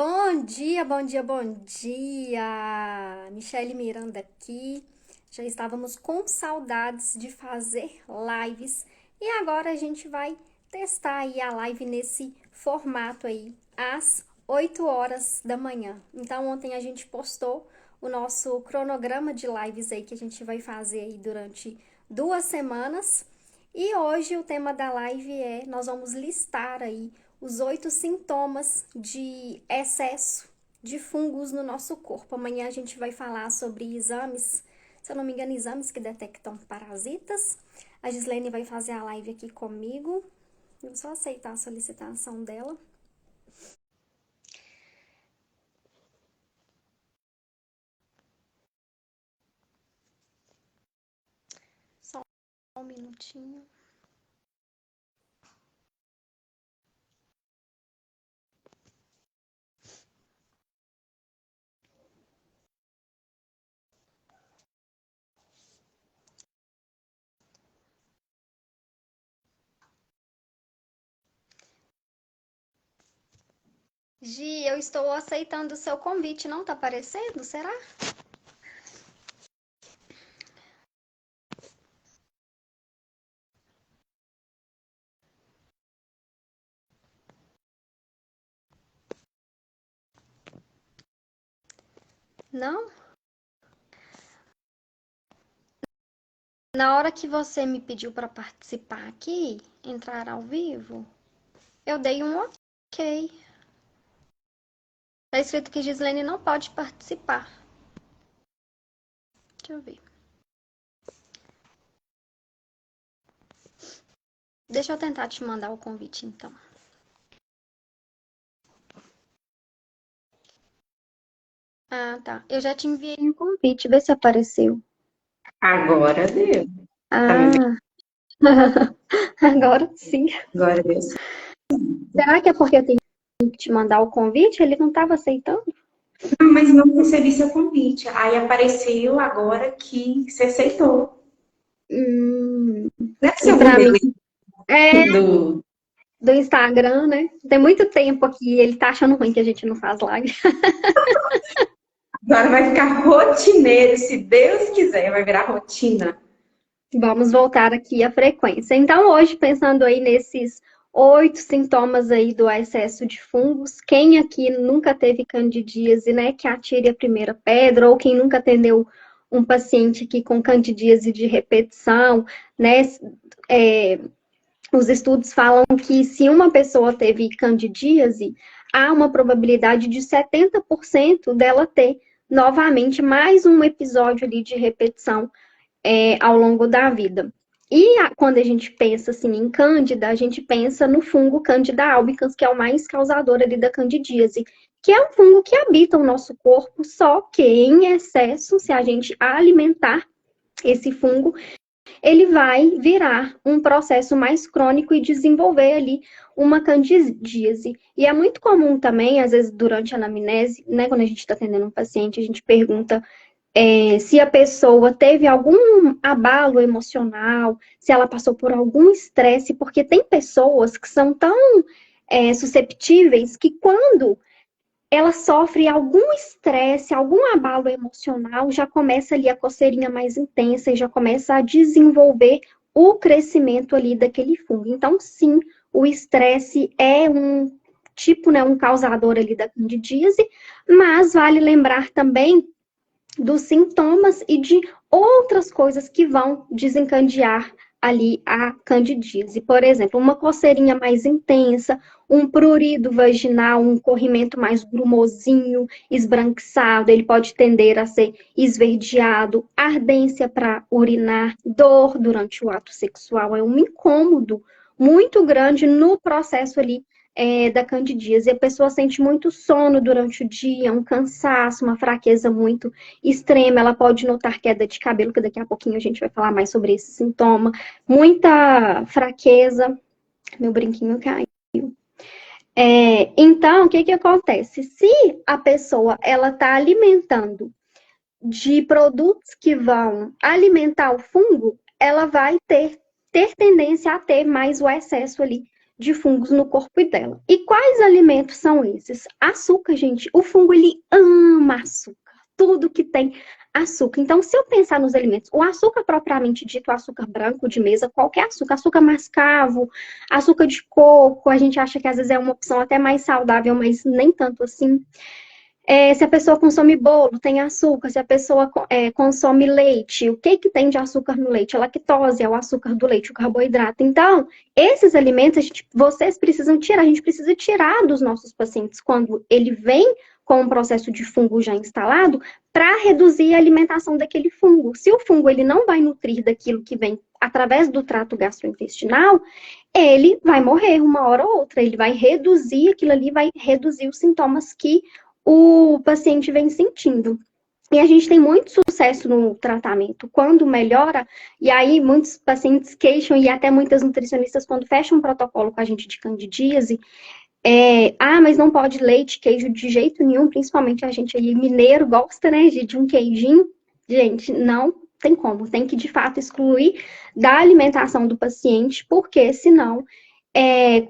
Bom dia, bom dia, bom dia! Michele Miranda aqui. Já estávamos com saudades de fazer lives e agora a gente vai testar aí a live nesse formato aí, às 8 horas da manhã. Então, ontem a gente postou o nosso cronograma de lives aí que a gente vai fazer aí durante 2 semanas. E hoje o tema da live nós vamos listar aí os 8 sintomas de excesso de fungos no nosso corpo. Amanhã a gente vai falar sobre exames, se eu não me engano, exames que detectam parasitas. A Gislene vai fazer a live aqui comigo. Vou só aceitar a solicitação dela. Só um minutinho. Gi, eu estou aceitando o seu convite, não tá aparecendo? Será? Não? Na hora que você me pediu para participar aqui, entrar ao vivo, eu dei um ok. Tá escrito que Gislene não pode participar. Deixa eu ver. Deixa eu tentar te mandar o convite, então. Ah, tá. Eu já te enviei um convite, vê se apareceu. Agora deu. Tá me vendo? Ah, agora sim. Agora deu. Será que é porque eu tenho que te mandar o convite? Ele não estava aceitando? Não, mas não recebi seu convite. Aí apareceu agora que você aceitou. Hum, Deve e ser algum para mim, delay é do. do Instagram, né? Tem muito tempo aqui, ele tá achando ruim que a gente não faz live. Agora vai ficar rotineiro, se Deus quiser, vai virar rotina. Vamos voltar aqui à frequência. Então, hoje, pensando aí nesses 8 sintomas aí do excesso de fungos, quem aqui nunca teve candidíase, né, que atire a primeira pedra, ou quem nunca atendeu um paciente aqui com candidíase de repetição, né, é, os estudos falam que se uma pessoa teve candidíase, há uma probabilidade de 70% dela ter novamente mais um episódio ali de repetição ao longo da vida. E quando a gente pensa assim em Cândida, a gente pensa no fungo Candida albicans, que é o mais causador ali da candidíase, que é um fungo que habita o nosso corpo, só que em excesso, se a gente alimentar esse fungo, ele vai virar um processo mais crônico e desenvolver ali uma candidíase. E é muito comum também, às vezes durante a anamnese, né, quando a gente está atendendo um paciente, a gente pergunta se a pessoa teve algum abalo emocional, se ela passou por algum estresse, porque tem pessoas que são tão susceptíveis que quando ela sofre algum estresse, algum abalo emocional, já começa ali a coceirinha mais intensa e já começa a desenvolver o crescimento ali daquele fungo. Então, sim, o estresse é um tipo, né, um causador ali da candidíase, mas vale lembrar também dos sintomas e de outras coisas que vão desencadear ali a candidíase. Por exemplo, uma coceirinha mais intensa, um prurido vaginal, um corrimento mais grumosinho, esbranquiçado, ele pode tender a ser esverdeado, ardência para urinar, dor durante o ato sexual, é um incômodo muito grande no processo ali da candidíase. A pessoa sente muito sono durante o dia, um cansaço, uma fraqueza muito extrema, ela pode notar queda de cabelo, que daqui a pouquinho a gente vai falar mais sobre esse sintoma. Muita fraqueza, meu brinquinho caiu. Então, o que que acontece? Se a pessoa ela está alimentando de produtos que vão alimentar o fungo, ela vai ter tendência a ter mais o excesso ali de fungos no corpo dela. E quais alimentos são esses? Açúcar, gente. O fungo, ele ama açúcar. Tudo que tem açúcar. Então, se eu pensar nos alimentos, o açúcar propriamente dito, o açúcar branco de mesa, qualquer açúcar, açúcar mascavo, açúcar de coco, a gente acha que às vezes é uma opção até mais saudável, mas nem tanto assim. Se a pessoa consome bolo, tem açúcar. Se a pessoa consome leite, o que que tem de açúcar no leite? A lactose é o açúcar do leite, o carboidrato. Então, esses alimentos, vocês precisam tirar, a gente precisa tirar dos nossos pacientes quando ele vem com um processo de fungo já instalado, para reduzir a alimentação daquele fungo. Se o fungo ele não vai nutrir daquilo que vem através do trato gastrointestinal, ele vai morrer uma hora ou outra. Ele vai reduzir aquilo ali, vai reduzir os sintomas que o paciente vem sentindo. E a gente tem muito sucesso no tratamento quando melhora, e aí muitos pacientes queixam, e até muitas nutricionistas, quando fecham um protocolo com a gente de candidíase, mas não pode leite, queijo de jeito nenhum, principalmente a gente aí mineiro gosta, né, de um queijinho. Gente, não tem como, tem que de fato excluir da alimentação do paciente, porque senão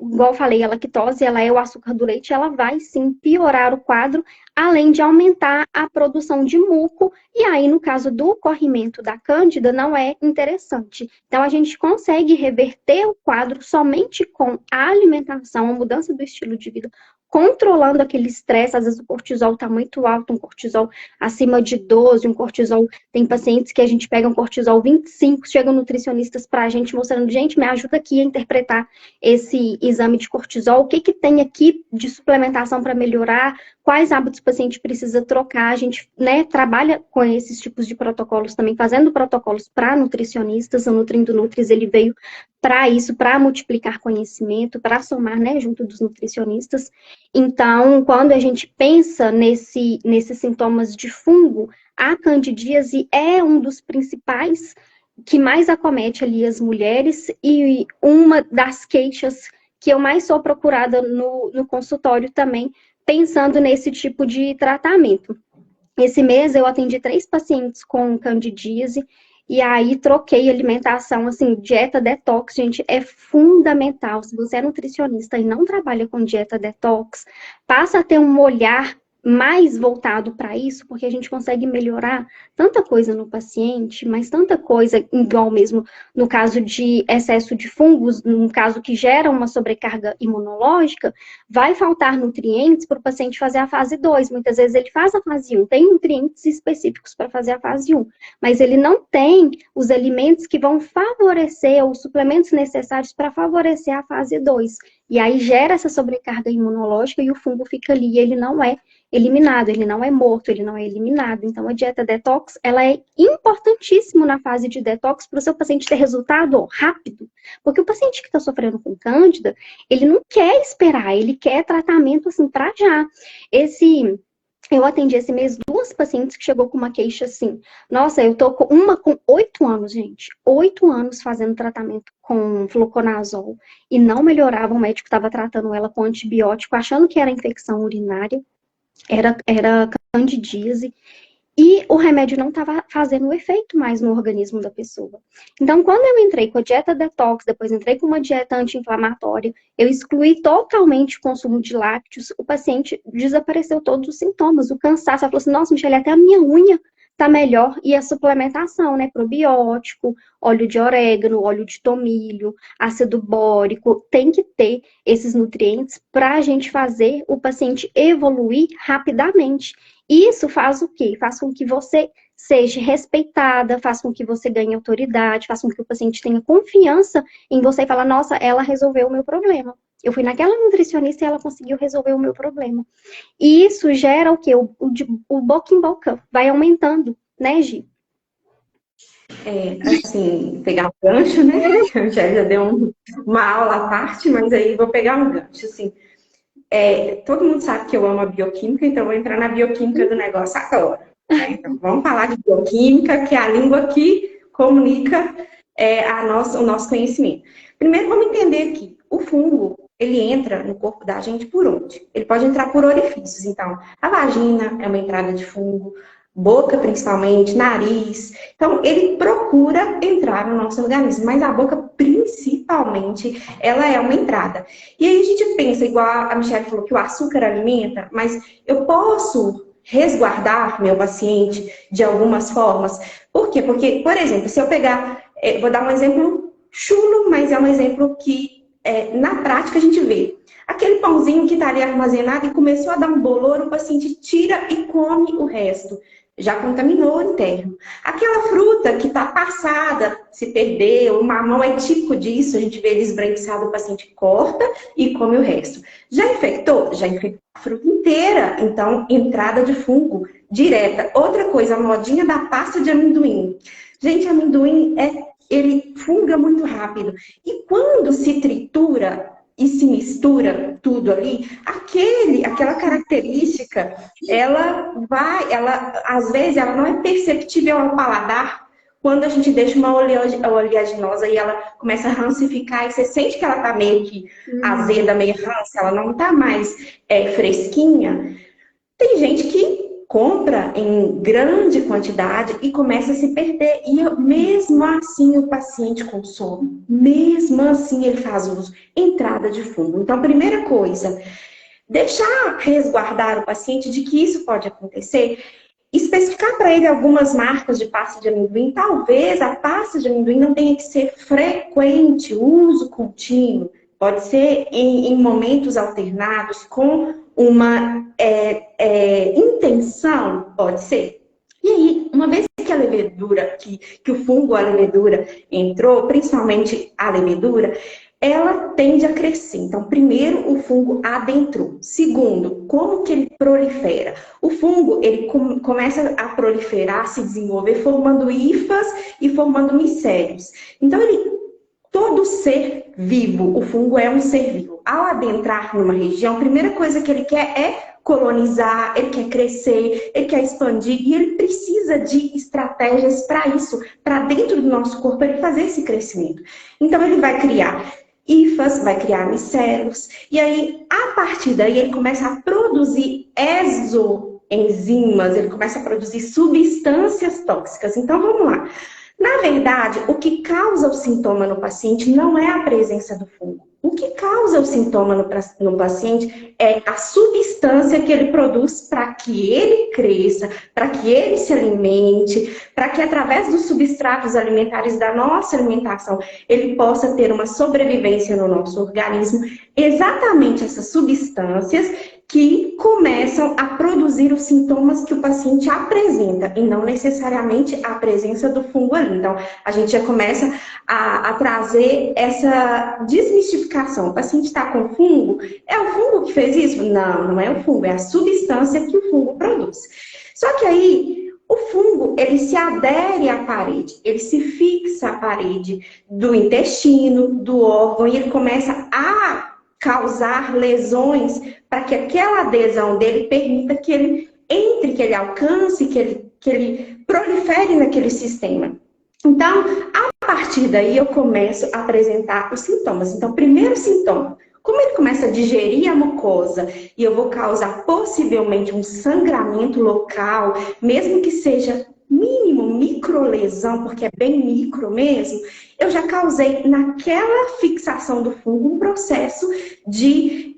igual eu falei, a lactose, ela é o açúcar do leite, ela vai sim piorar o quadro, além de aumentar a produção de muco, e aí no caso do corrimento da cândida não é interessante. Então a gente consegue reverter o quadro somente com a alimentação, a mudança do estilo de vida, controlando aquele estresse. Às vezes o cortisol está muito alto, um cortisol acima de 12, um cortisol, tem pacientes que a gente pega um cortisol 25, chegam nutricionistas para a gente mostrando, gente, me ajuda aqui a interpretar esse exame de cortisol, o que que tem aqui de suplementação para melhorar, quais hábitos o paciente precisa trocar. A gente, né, trabalha com esses tipos de protocolos também, fazendo protocolos para nutricionistas. O Nutrindo Nutris, ele veio para isso, para multiplicar conhecimento, para somar, né, junto dos nutricionistas. Então, quando a gente pensa nesses sintomas de fungo, a candidíase é um dos principais que mais acomete ali as mulheres, e uma das queixas que eu mais sou procurada no consultório também, pensando nesse tipo de tratamento. Esse mês eu atendi 3 pacientes com candidíase, e aí troquei alimentação, assim, dieta detox, gente, é fundamental. Se você é nutricionista e não trabalha com dieta detox, passa a ter um olhar mais voltado para isso, porque a gente consegue melhorar tanta coisa no paciente, mas tanta coisa, igual mesmo no caso de excesso de fungos, num caso que gera uma sobrecarga imunológica, vai faltar nutrientes para o paciente fazer a fase 2. Muitas vezes ele faz a fase 1, tem nutrientes específicos para fazer a fase 1, mas ele não tem os alimentos que vão favorecer, os suplementos necessários para favorecer a fase 2. E aí gera essa sobrecarga imunológica e o fungo fica ali, e ele não é eliminado, ele não é morto, ele não é eliminado. Então, a dieta detox, ela é importantíssima na fase de detox para o seu paciente ter resultado rápido. Porque o paciente que está sofrendo com cândida, ele não quer esperar, ele quer tratamento assim para já. Eu atendi esse mês 2 pacientes que chegou com uma queixa assim. Nossa, eu tô com uma com 8 anos, gente. 8 anos fazendo tratamento com fluconazol e não melhorava. O médico estava tratando ela com antibiótico, achando que era infecção urinária. Era candidíase, e o remédio não estava fazendo efeito mais no organismo da pessoa. Então, quando eu entrei com a dieta detox, depois entrei com uma dieta anti-inflamatória, eu excluí totalmente o consumo de lácteos, o paciente desapareceu todos os sintomas, o cansaço. Ela falou assim, nossa, Michele, até a minha unha tá melhor. E a suplementação, né, probiótico, óleo de orégano, óleo de tomilho, ácido bórico, tem que ter esses nutrientes para a gente fazer o paciente evoluir rapidamente. Isso faz o quê? Faz com que você seja respeitada, faz com que você ganhe autoridade, faz com que o paciente tenha confiança em você e falar, nossa, ela resolveu o meu problema. Eu fui naquela nutricionista e ela conseguiu resolver o meu problema. E isso gera o quê? O boca em boca vai aumentando, né, Gi? Assim, pegar um gancho, né? Eu já deu uma aula à parte, mas aí vou pegar um gancho, assim. Todo mundo sabe que eu amo a bioquímica, então vou entrar na bioquímica do negócio agora. Né? Então, vamos falar de bioquímica, que é a língua que comunica o nosso conhecimento. Primeiro, vamos entender que o fungo, ele entra no corpo da gente por onde? Ele pode entrar por orifícios. Então, a vagina é uma entrada de fungo, boca principalmente, nariz. Então, ele procura entrar no nosso organismo, mas a boca principalmente, ela é uma entrada. E aí a gente pensa, igual a Michelle falou, que o açúcar alimenta, mas eu posso resguardar meu paciente de algumas formas. Por quê? Porque, por exemplo, se eu pegar, vou dar um exemplo chulo, mas é um exemplo que na prática a gente vê. Aquele pãozinho que está ali armazenado e começou a dar um bolor, o paciente tira e come o resto. Já contaminou o interno. Aquela fruta que está passada, se perdeu, o mamão é típico disso, a gente vê ele esbranquiçado, o paciente corta e come o resto. Já infectou? Já infectou a fruta inteira. Então, entrada de fungo direta. Outra coisa, a modinha da pasta de amendoim. Gente, amendoim ele funga muito rápido. E quando se tritura e se mistura tudo ali, aquela característica, às vezes, ela não é perceptível ao paladar quando a gente deixa uma oleaginosa e ela começa a rancificar e você sente que ela tá meio que azeda, meio rança, ela não tá mais fresquinha. Tem gente que compra em grande quantidade e começa a se perder. E mesmo assim o paciente consome. Mesmo assim ele faz uso. Entrada de fungo. Então, primeira coisa, deixar resguardar o paciente de que isso pode acontecer. Especificar para ele algumas marcas de pasta de amendoim. Talvez a pasta de amendoim não tenha que ser frequente, uso contínuo. Pode ser em momentos alternados, com uma intenção, pode ser. E aí, uma vez que a levedura, que o fungo, a levedura entrou, principalmente a levedura, ela tende a crescer. Então, primeiro, o fungo adentrou. Segundo, como que ele prolifera? O fungo, ele começa a proliferar, se desenvolver, formando hifas e formando micélios. Então, todo ser vivo, o fungo é um ser vivo. Ao adentrar numa região, a primeira coisa que ele quer é colonizar, ele quer crescer, ele quer expandir e ele precisa de estratégias para isso, para dentro do nosso corpo ele fazer esse crescimento. Então ele vai criar hifas, vai criar micélios e aí a partir daí ele começa a produzir exoenzimas, ele começa a produzir substâncias tóxicas. Então vamos lá. Na verdade, o que causa o sintoma no paciente não é a presença do fungo. O que causa o sintoma no paciente é a substância que ele produz para que ele cresça, para que ele se alimente, para que através dos substratos alimentares da nossa alimentação ele possa ter uma sobrevivência no nosso organismo. Exatamente essas substâncias que começam a produzir os sintomas que o paciente apresenta e não necessariamente a presença do fungo ali. Então, a gente já começa a trazer essa desmistificação. O paciente está com fungo? É o fungo que fez isso? Não, não é o fungo, é a substância que o fungo produz. Só que aí, o fungo, ele se adere à parede, ele se fixa à parede do intestino, do órgão, e ele começa a causar lesões para que aquela adesão dele permita que ele entre, que ele alcance, que ele prolifere naquele sistema. Então, a partir daí eu começo a apresentar os sintomas. Então, primeiro sintoma, como ele começa a digerir a mucosa e eu vou causar possivelmente um sangramento local, mesmo que seja mínimo, microlesão, porque é bem micro mesmo, eu já causei naquela fixação do fungo um processo de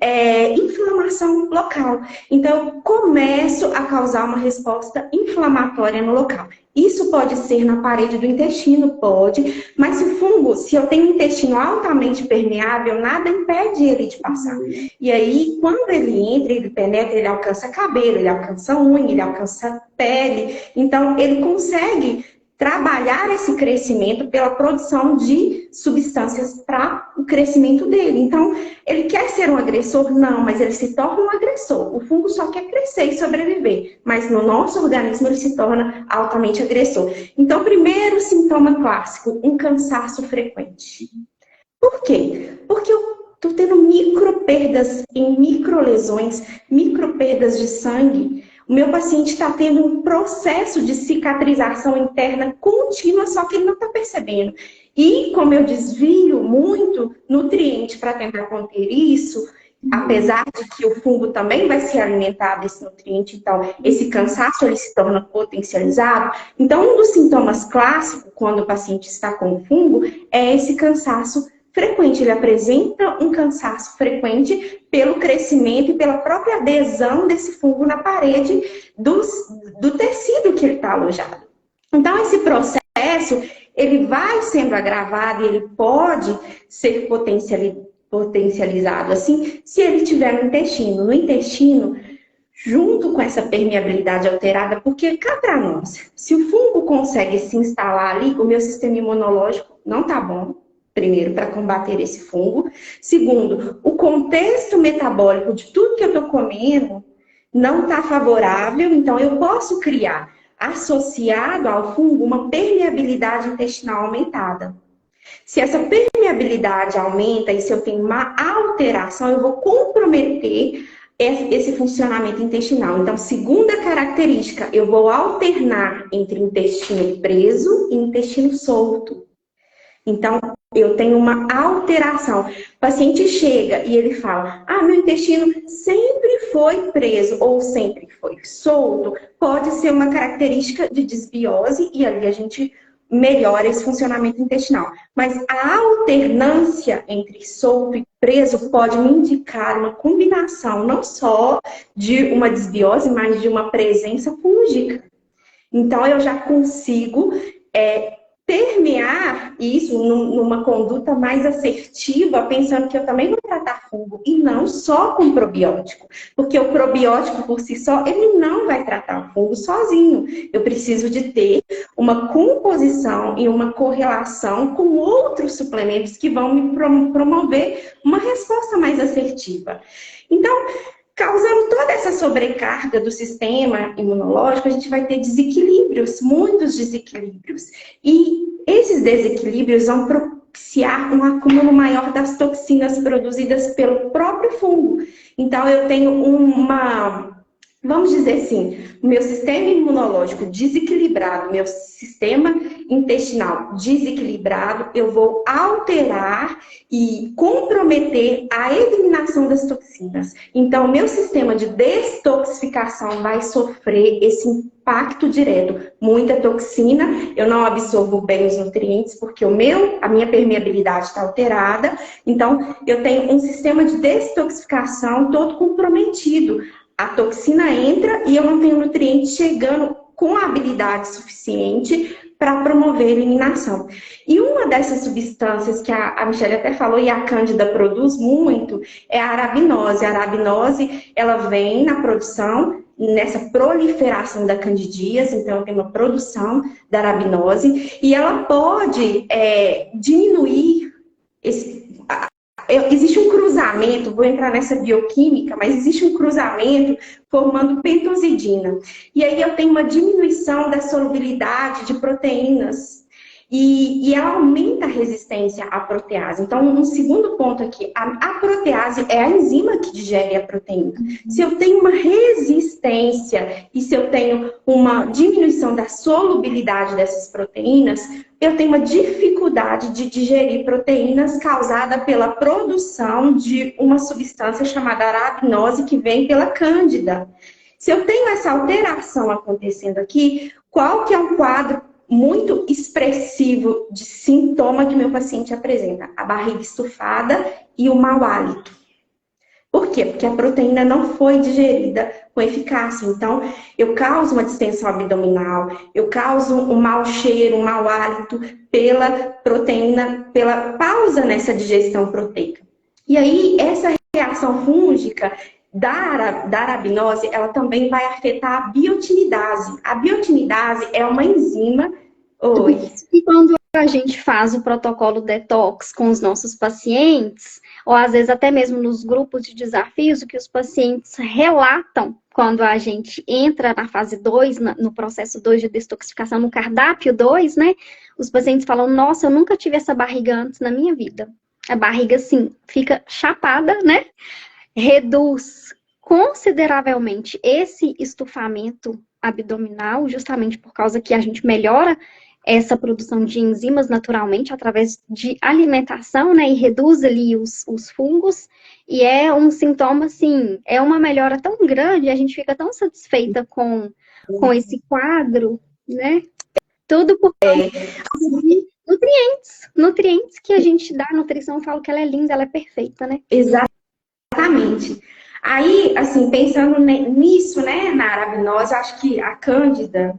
inflamação local. Então, eu começo a causar uma resposta inflamatória no local. Isso pode ser na parede do intestino, pode, mas se o fungo, se eu tenho um intestino altamente permeável, nada impede ele de passar. E aí, quando ele entra, ele penetra, ele alcança cabelo, ele alcança unha, ele alcança pele. Então, ele consegue trabalhar esse crescimento pela produção de substâncias para o crescimento dele. Então, ele quer ser um agressor? Não, mas ele se torna um agressor. O fungo só quer crescer e sobreviver, mas no nosso organismo ele se torna altamente agressor. Então, primeiro sintoma clássico, um cansaço frequente. Por quê? Porque eu estou tendo microperdas em microlesões, microperdas de sangue. O meu paciente está tendo um processo de cicatrização interna contínua, só que ele não está percebendo. E como eu desvio muito nutriente para tentar conter isso, a apesar de que o fungo também vai se alimentar desse nutriente, então esse cansaço ele se torna potencializado. Então, um dos sintomas clássicos quando o paciente está com fungo é esse cansaço frequente. Ele apresenta um cansaço frequente pelo crescimento e pela própria adesão desse fungo na parede do tecido que ele está alojado. Então, esse processo, ele vai sendo agravado e ele pode ser potencializado, assim, se ele estiver no intestino. No intestino, junto com essa permeabilidade alterada, porque cá para nós, se o fungo consegue se instalar ali, o meu sistema imunológico não está bom, primeiro, para combater esse fungo. Segundo, o contexto metabólico de tudo que eu estou comendo não está favorável, então eu posso criar, associado ao fungo, uma permeabilidade intestinal aumentada. Se essa permeabilidade aumenta e se eu tenho uma alteração, eu vou comprometer esse funcionamento intestinal. Então, segunda característica, eu vou alternar entre intestino preso e intestino solto. Então, eu tenho uma alteração. O paciente chega e ele fala, meu intestino sempre foi preso ou sempre foi solto. Pode ser uma característica de desbiose e ali a gente melhora esse funcionamento intestinal. Mas a alternância entre solto e preso pode me indicar uma combinação não só de uma desbiose, mas de uma presença fúngica. Então, eu já consigo permear isso numa conduta mais assertiva, pensando que eu também vou tratar fungo e não só com probiótico. Porque o probiótico por si só, ele não vai tratar o fungo sozinho. Eu preciso de ter uma composição e uma correlação com outros suplementos que vão me promover uma resposta mais assertiva. Então, causando toda essa sobrecarga do sistema imunológico, a gente vai ter desequilíbrios, muitos desequilíbrios. E esses desequilíbrios vão propiciar um acúmulo maior das toxinas produzidas pelo próprio fungo. Então, eu tenho vamos dizer assim, o meu sistema imunológico desequilibrado, meu sistema intestinal desequilibrado, eu vou alterar e comprometer a eliminação das toxinas. Então, o meu sistema de detoxificação vai sofrer esse impacto direto. Muita toxina, eu não absorvo bem os nutrientes, porque a minha permeabilidade está alterada. Então, eu tenho um sistema de detoxificação todo comprometido. A toxina entra e eu não tenho nutriente chegando com a habilidade suficiente para promover a eliminação. E uma dessas substâncias que a Michelle até falou e a Cândida produz muito é a arabinose. A arabinose, ela vem na produção, nessa proliferação da candidíase, então tem uma produção da arabinose e ela pode diminuir existe um cruzamento, vou entrar nessa bioquímica, mas existe um cruzamento formando pentosidina. E aí eu tenho uma diminuição da solubilidade de proteínas e ela aumenta a resistência à protease. Então, um segundo ponto aqui, a protease é a enzima que digere a proteína. Se eu tenho uma resistência e se eu tenho uma diminuição da solubilidade dessas proteínas, eu tenho uma dificuldade de digerir proteínas causada pela produção de uma substância chamada arabinose que vem pela cândida. Se eu tenho essa alteração acontecendo aqui, qual que é um quadro muito expressivo de sintoma que meu paciente apresenta? A barriga estufada e o mau hálito. Por quê? Porque a proteína não foi digerida com eficácia. Então, eu causo uma distensão abdominal, eu causo um mau cheiro, um mau hálito pela proteína, pela pausa nessa digestão proteica. E aí, essa reação fúngica da arabinose, ela também vai afetar a biotinidase. A biotinidase é uma enzima... Oi. E quando a gente faz o protocolo detox com os nossos pacientes, ou às vezes até mesmo nos grupos de desafios, o que os pacientes relatam quando a gente entra na fase 2, no processo 2 de detoxificação, no cardápio 2, né? Os pacientes falam, nossa, eu nunca tive essa barriga antes na minha vida. A barriga, assim, fica chapada, né? Reduz consideravelmente esse estufamento abdominal, justamente por causa que a gente melhora essa produção de enzimas naturalmente através de alimentação, né? E reduz ali os fungos. E é um sintoma, assim, é uma melhora tão grande, a gente fica tão satisfeita com esse quadro, né? Tudo por causa de nutrientes. Nutrientes que a gente dá, a nutrição, eu falo que ela é linda, ela é perfeita, né? Exatamente. Aí, assim, pensando nisso, né, na arabinose, acho que a Cândida,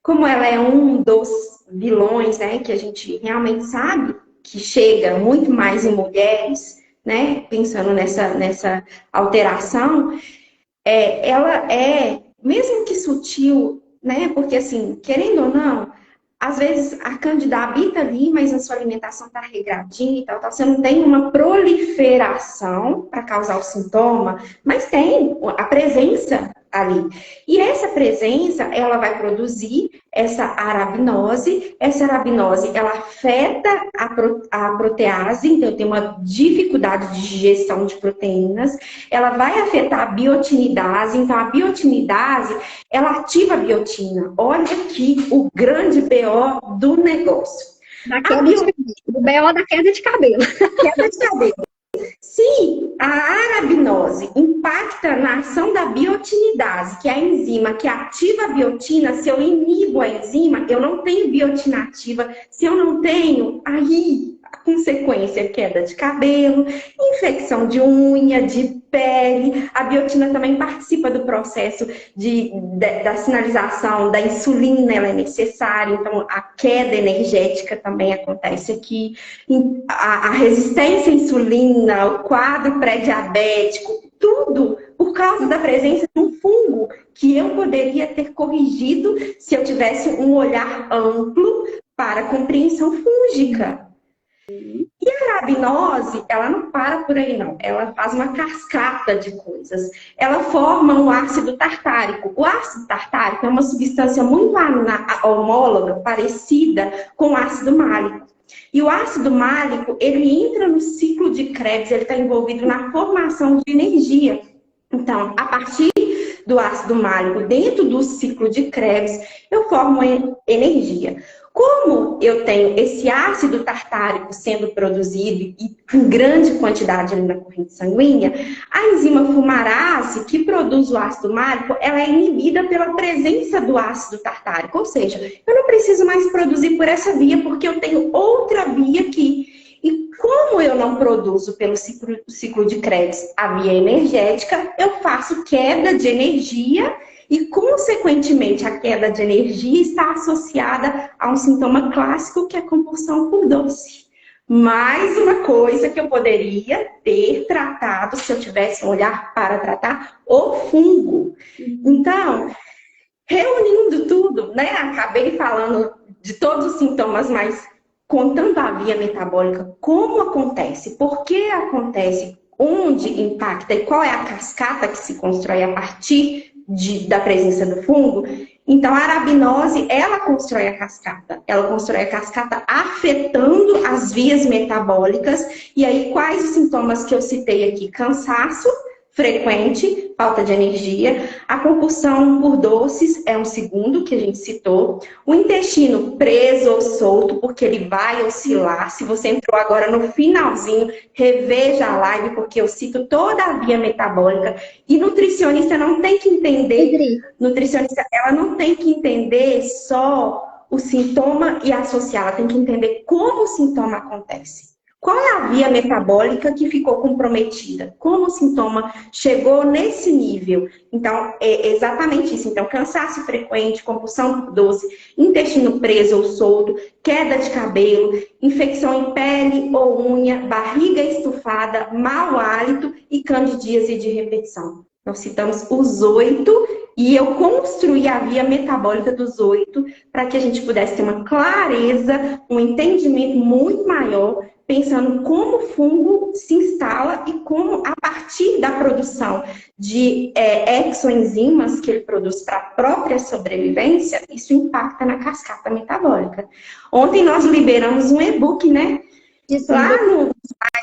como ela é um dos vilões, né, que a gente realmente sabe que chega muito mais em mulheres, né, pensando nessa alteração, ela é, mesmo que sutil, né, porque assim, querendo ou não, às vezes a Cândida habita ali, mas a sua alimentação está regradinha e tal, você não tem uma proliferação para causar o sintoma, mas tem a presença ali. E essa presença, ela vai produzir essa arabinose, ela afeta a protease, então tem uma dificuldade de digestão de proteínas, ela vai afetar a biotinidase, então a biotinidase, ela ativa a biotina. Olha aqui o grande BO do negócio. O BO da queda de cabelo. Queda de cabelo. Se a arabinose impacta na ação da biotinidase, que é a enzima que ativa a biotina, se eu inibo a enzima, eu não tenho biotina ativa. Se eu não tenho, aí a consequência é queda de cabelo, infecção de unha, de pele. A biotina também participa do processo da sinalização da insulina, ela é necessária, então a queda energética também acontece aqui. A resistência à insulina, o quadro pré-diabético, tudo por causa da presença de um fungo que eu poderia ter corrigido se eu tivesse um olhar amplo para a compreensão fúngica. E a arabinose, ela não para por aí, não. Ela faz uma cascata de coisas. Ela forma um ácido tartárico. O ácido tartárico é uma substância muito homóloga, parecida com o ácido málico. E o ácido málico, ele entra no ciclo de Krebs, ele está envolvido na formação de energia. Então, a partir do ácido málico, dentro do ciclo de Krebs, eu formo energia. Como eu tenho esse ácido tartárico sendo produzido e em grande quantidade na corrente sanguínea, a enzima fumarase, que produz o ácido málico, ela é inibida pela presença do ácido tartárico. Ou seja, eu não preciso mais produzir por essa via, porque eu tenho outra via aqui. E como eu não produzo pelo ciclo de Krebs a via energética, eu faço queda de energia e, consequentemente, a queda de energia está associada a um sintoma clássico que é a compulsão por doce. Mais uma coisa que eu poderia ter tratado se eu tivesse um olhar para tratar o fungo. Então, reunindo tudo, né? Acabei falando de todos os sintomas, mas contando a via metabólica, como acontece, por que acontece, onde impacta e qual é a cascata que se constrói a partir da presença do fungo. Então, a arabinose, ela constrói a cascata afetando as vias metabólicas. E aí, quais os sintomas que eu citei aqui? Cansaço frequente, falta de energia. A compulsão por doces é um segundo que a gente citou. O intestino preso ou solto, porque ele vai oscilar. Se você entrou agora no finalzinho, reveja a live, porque eu cito toda a via metabólica. E nutricionista não tem que entender, nutricionista, ela não tem que entender só o sintoma e associar, ela tem que entender como o sintoma acontece. Qual é a via metabólica que ficou comprometida? Como o sintoma chegou nesse nível? Então, é exatamente isso. Então, cansaço frequente, compulsão por doce, intestino preso ou solto, queda de cabelo, infecção em pele ou unha, barriga estufada, mau hálito e candidíase de repetição. Nós citamos os 8 e eu construí a via metabólica dos 8 para que a gente pudesse ter uma clareza, um entendimento muito maior, pensando como o fungo se instala e como, a partir da produção de exoenzimas que ele produz para a própria sobrevivência, isso impacta na cascata metabólica. Ontem nós liberamos um e-book, né? Lá no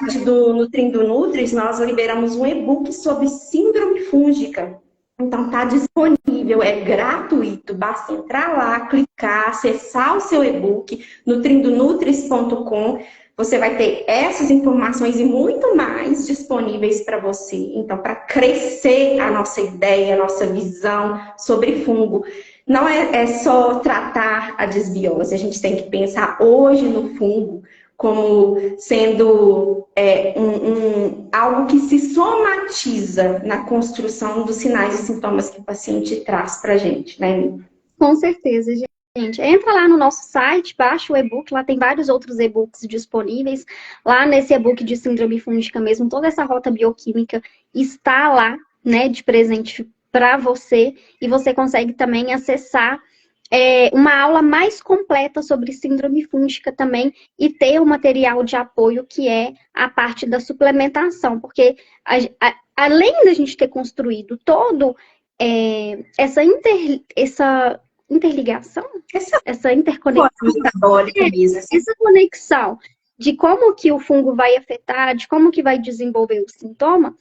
site do Nutrindo Nutris, nós liberamos um e-book sobre síndrome fúngica. Então tá disponível, é gratuito, basta entrar lá, clicar, acessar o seu e-book, nutrindoNutris.com. Você vai ter essas informações e muito mais disponíveis para você. Então, para crescer a nossa ideia, a nossa visão sobre fungo, não é só tratar a desbiose, a gente tem que pensar hoje no fungo como sendo algo que se somatiza na construção dos sinais e sintomas que o paciente traz para a gente, né? Com certeza, gente. Entra lá no nosso site, baixa o e-book, lá tem vários outros e-books disponíveis. Lá nesse e-book de síndrome fúngica mesmo, toda essa rota bioquímica está lá, né, de presente para você. E você consegue também acessar uma aula mais completa sobre síndrome fúngica também e ter o material de apoio que é a parte da suplementação, porque além da gente ter construído todo essa interligação, essa interconexão, essa conexão de como que o fungo vai afetar, de como que vai desenvolver o sintoma,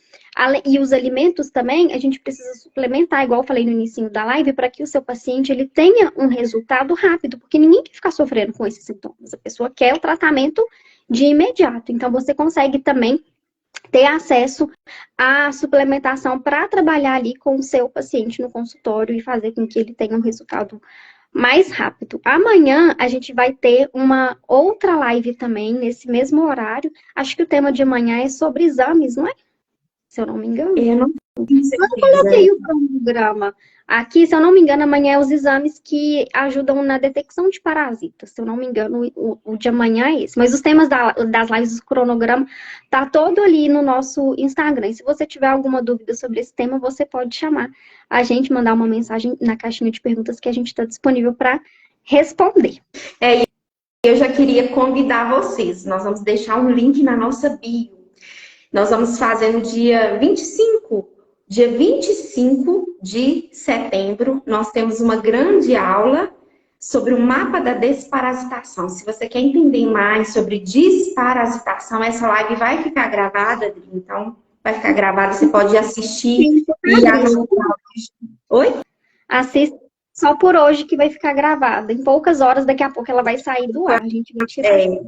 e os alimentos também, a gente precisa suplementar, igual eu falei no início da live, para que o seu paciente ele tenha um resultado rápido, porque ninguém quer ficar sofrendo com esses sintomas. A pessoa quer o tratamento de imediato. Então, você consegue também ter acesso à suplementação para trabalhar ali com o seu paciente no consultório e fazer com que ele tenha um resultado mais rápido. Amanhã a gente vai ter uma outra live também, nesse mesmo horário. Acho que o tema de amanhã é sobre exames, não é? Se eu não me engano. Eu não tenho certeza. Eu coloquei o cronograma aqui, se eu não me engano, amanhã é os exames que ajudam na detecção de parasitas. Se eu não me engano, o de amanhã é esse. Mas os temas das lives do cronograma tá todo ali no nosso Instagram. E se você tiver alguma dúvida sobre esse tema, você pode chamar a gente, mandar uma mensagem na caixinha de perguntas que a gente está disponível para responder. Eu já queria convidar vocês. Nós vamos deixar um link na nossa bio. Nós vamos fazer no dia 25 de setembro, nós temos uma grande aula sobre o mapa da desparasitação. Se você quer entender mais sobre desparasitação, essa live vai ficar gravada, Adri, então vai ficar gravada, você pode assistir e anotar. Oi? Assista só por hoje que vai ficar gravada. Em poucas horas, daqui a pouco ela vai sair do ar. A gente vai tirar. O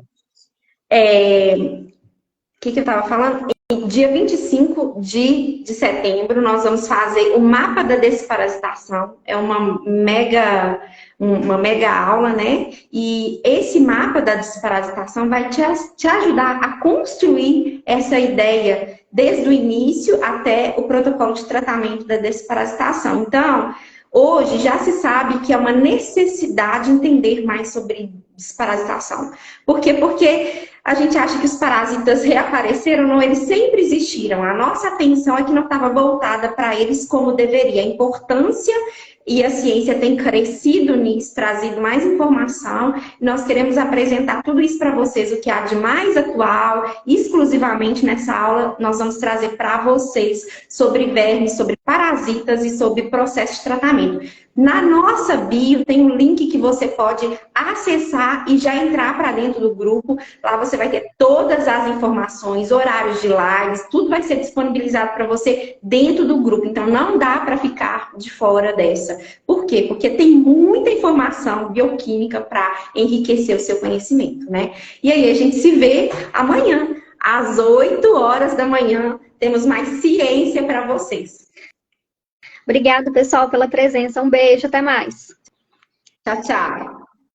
que eu estava falando? Dia 25 de setembro, nós vamos fazer o mapa da desparasitação. É uma mega aula, né? E esse mapa da desparasitação vai te ajudar a construir essa ideia desde o início até o protocolo de tratamento da desparasitação. Então, hoje já se sabe que é uma necessidade entender mais sobre desparasitação. Por quê? Porque a gente acha que os parasitas reapareceram, não, eles sempre existiram. A nossa atenção é que não estava voltada para eles como deveria. A importância e a ciência tem crescido nisso, trazido mais informação. Nós queremos apresentar tudo isso para vocês, o que há de mais atual. Exclusivamente nessa aula, nós vamos trazer para vocês sobre vermes, sobre parasitas e sobre processo de tratamento. Na nossa bio tem um link que você pode acessar e já entrar para dentro do grupo. Lá você vai ter todas as informações, horários de lives, tudo vai ser disponibilizado para você dentro do grupo. Então não dá para ficar de fora dessa. Por quê? Porque tem muita informação bioquímica para enriquecer o seu conhecimento, né? E aí a gente se vê amanhã, às 8 horas da manhã. Temos mais ciência para vocês. Obrigada, pessoal, pela presença. Um beijo, até mais. Tchau, tchau.